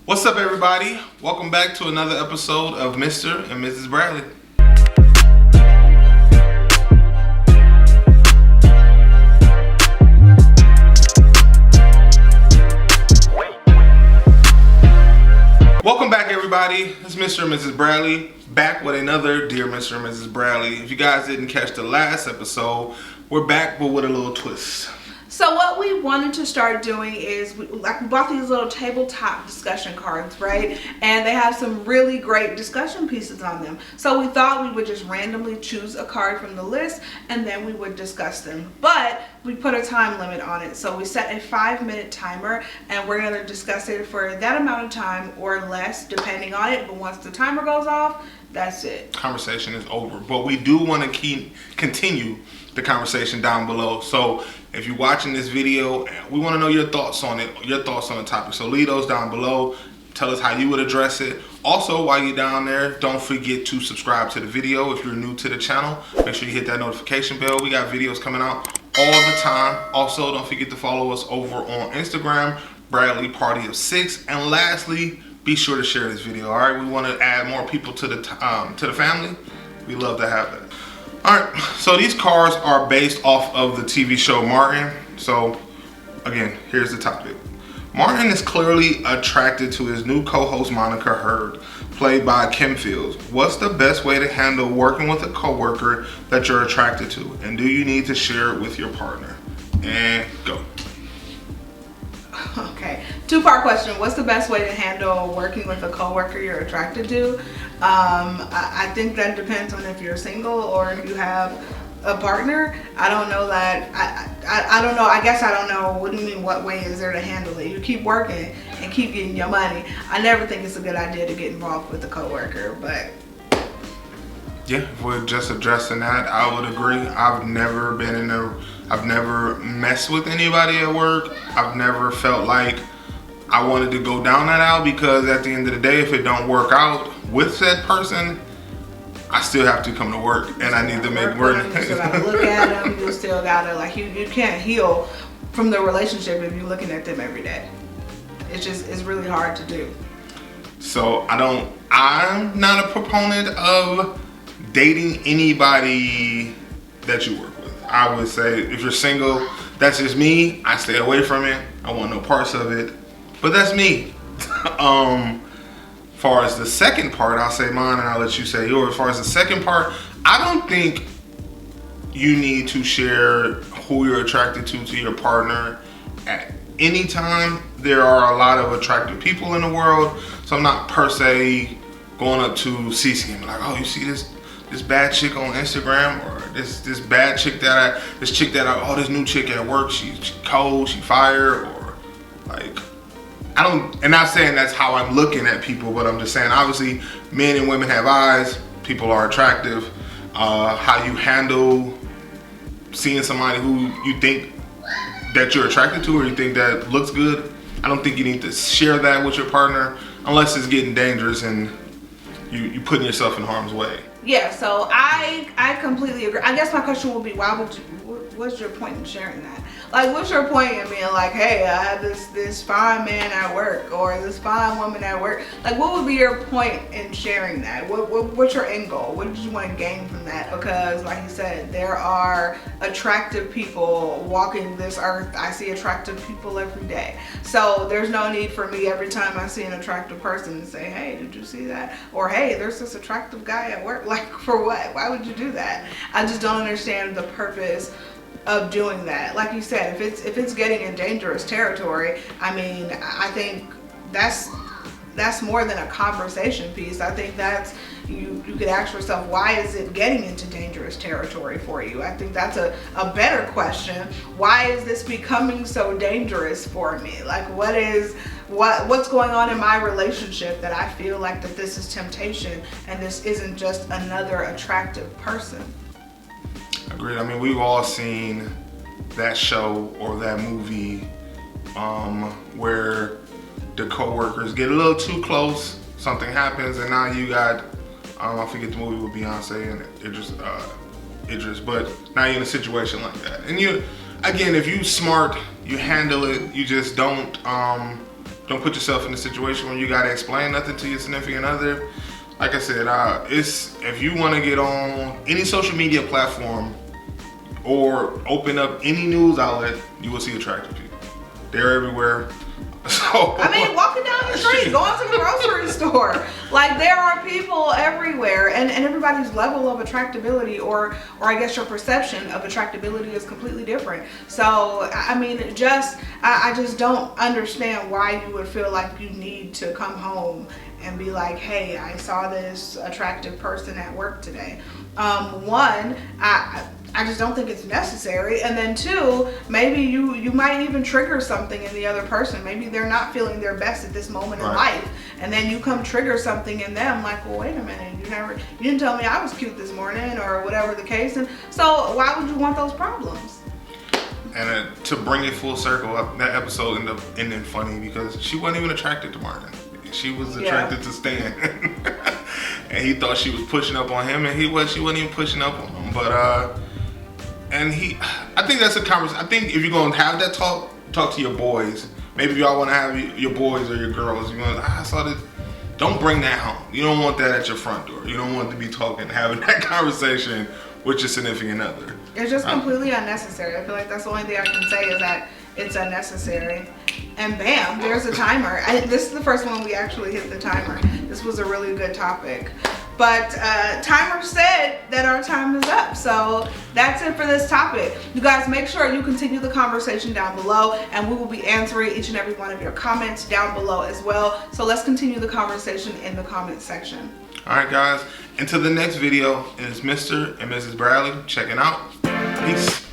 What's up, everybody? Welcome back to another episode of Mr. and Mrs. Bradley. Welcome back, everybody. It's Mr. and Mrs. Bradley, back with another Dear Mr. and Mrs. Bradley. If you guys didn't catch the last episode, we're back, but with a little twist. So what we wanted to start doing is, we bought these little tabletop discussion cards, right? And they have some really great discussion pieces on them. So we thought we would just randomly choose a card from the list and then we would discuss them. But we put a time limit on it. So we set a 5-minute timer and we're gonna discuss it for that amount of time or less, depending on it. But once the timer goes off, that's it. Conversation is over. But we do want to continue the conversation down below. So if you're watching this video, we want to know your thoughts on it, your thoughts on the topic. So leave those down below. Tell us how you would address it. Also, while you're down there, don't forget to subscribe to the video. If you're new to the channel, make sure you hit that notification bell. We got videos coming out all the time. Also, don't forget to follow us over on Instagram, Bradley Party of 6. And lastly, be sure to share this video. All right, we want to add more people to the family. We love to have that. Alright, so these cards are based off of the TV show Martin. So, again, here's the topic. Martin is clearly attracted to his new co-host Monica Hurd, played by Kim Fields. What's the best way to handle working with a coworker that you're attracted to? And do you need to share it with your partner? And go. Okay, two-part question. What's the best way to handle working with a coworker you're attracted to? I think that depends on if you're single or if you have a partner. I don't know that. I don't know. I guess I don't know. What do you mean? What way is there to handle it? You keep working and keep getting your money. I never think it's a good idea to get involved with a coworker, but. Yeah, if we're just addressing that, I would agree. I've never messed with anybody at work. I've never felt like I wanted to go down that aisle, because at the end of the day, if it don't work out with said person, I still have to come to work and I need to make work. You still gotta look at them. You still gotta, like, you can't heal from the relationship if you're looking at them every day. It's really hard to do. So I'm not a proponent of dating anybody that you work with. I would say if you're single, that's just me. I stay away from it. I want no parts of it. But that's me. Far as the second part, I'll say mine and I'll let you say yours. As far as the second part, I don't think you need to share who you're attracted to your partner at any time. There are a lot of attractive people in the world, so I'm not per se going up to Cece and be like, oh, you see this bad chick on Instagram, or this bad chick this new chick at work, she's cold, she fired, or like, and not saying that's how I'm looking at people, but I'm just saying, obviously, men and women have eyes, people are attractive. How you handle seeing somebody who you think that you're attracted to, or you think that looks good, I don't think you need to share that with your partner, unless it's getting dangerous and you putting yourself in harm's way. Yeah, so I completely agree. I guess my question would be, what's your point in sharing that? Like, what's your point in being like, hey, I have this fine man at work or this fine woman at work? Like, what would be your point in sharing that? What's your end goal? What did you want to gain from that? Because, like you said, there are attractive people walking this earth. I see attractive people every day. So there's no need for me every time I see an attractive person to say, hey, did you see that? Or, hey, there's this attractive guy at work. Like, for what? Why would you do that? I just don't understand the purpose of doing that. Like you said, if it's getting in dangerous territory, I mean, I think that's more than a conversation piece. I think that's, you could ask yourself, why is it getting into dangerous territory for you? I think that's a better question. Why is this becoming so dangerous for me? Like, what's going on in my relationship that I feel like that this is temptation and this isn't just another attractive person? Agreed. I mean, we've all seen that show or that movie where the co-workers get a little too close, something happens, and now you got, I forget the movie with Beyonce and Idris, but now you're in a situation like that. And you, again, if you smart, you handle it, you just don't Don't put yourself in a situation where you gotta explain nothing to your significant other. Like I said, if you want to get on any social media platform or open up any news outlet, you will see attractive people. They're everywhere. So I mean, walking down the street, going to the grocery store, like there are people everywhere, and everybody's level of attractability, or I guess your perception of attractability is completely different. So I mean, I just don't understand why you would feel like you need to come home and be like, hey, I saw this attractive person at work today. One, I just don't think it's necessary. And then two, maybe you might even trigger something in the other person. Maybe they're not feeling their best at this moment in life. And then you come trigger something in them like, well, wait a minute, you didn't tell me I was cute this morning, or whatever the case. And so why would you want those problems? And to bring it full circle, that episode ended up ending funny because she wasn't even attracted to Martin. She was attracted to Stan. And he thought she was pushing up on him, and she wasn't even pushing up on him. But I think that's a conversation. I think if you're gonna have that talk to your boys. Maybe if y'all want to have your boys or your girls, I saw this. Don't bring that home. You don't want that at your front door. You don't want to be having that conversation with your significant other. It's just completely unnecessary. I feel like that's the only thing I can say is that it's unnecessary. And bam, there's a timer. This is the first one we actually hit the timer. This was a really good topic. But timer said that our time is up. So that's it for this topic. You guys make sure you continue the conversation down below, and we will be answering each and every one of your comments down below as well. So let's continue the conversation in the comment section. All right, guys. Until the next video is Mr. and Mrs. Bradley checking out. Peace.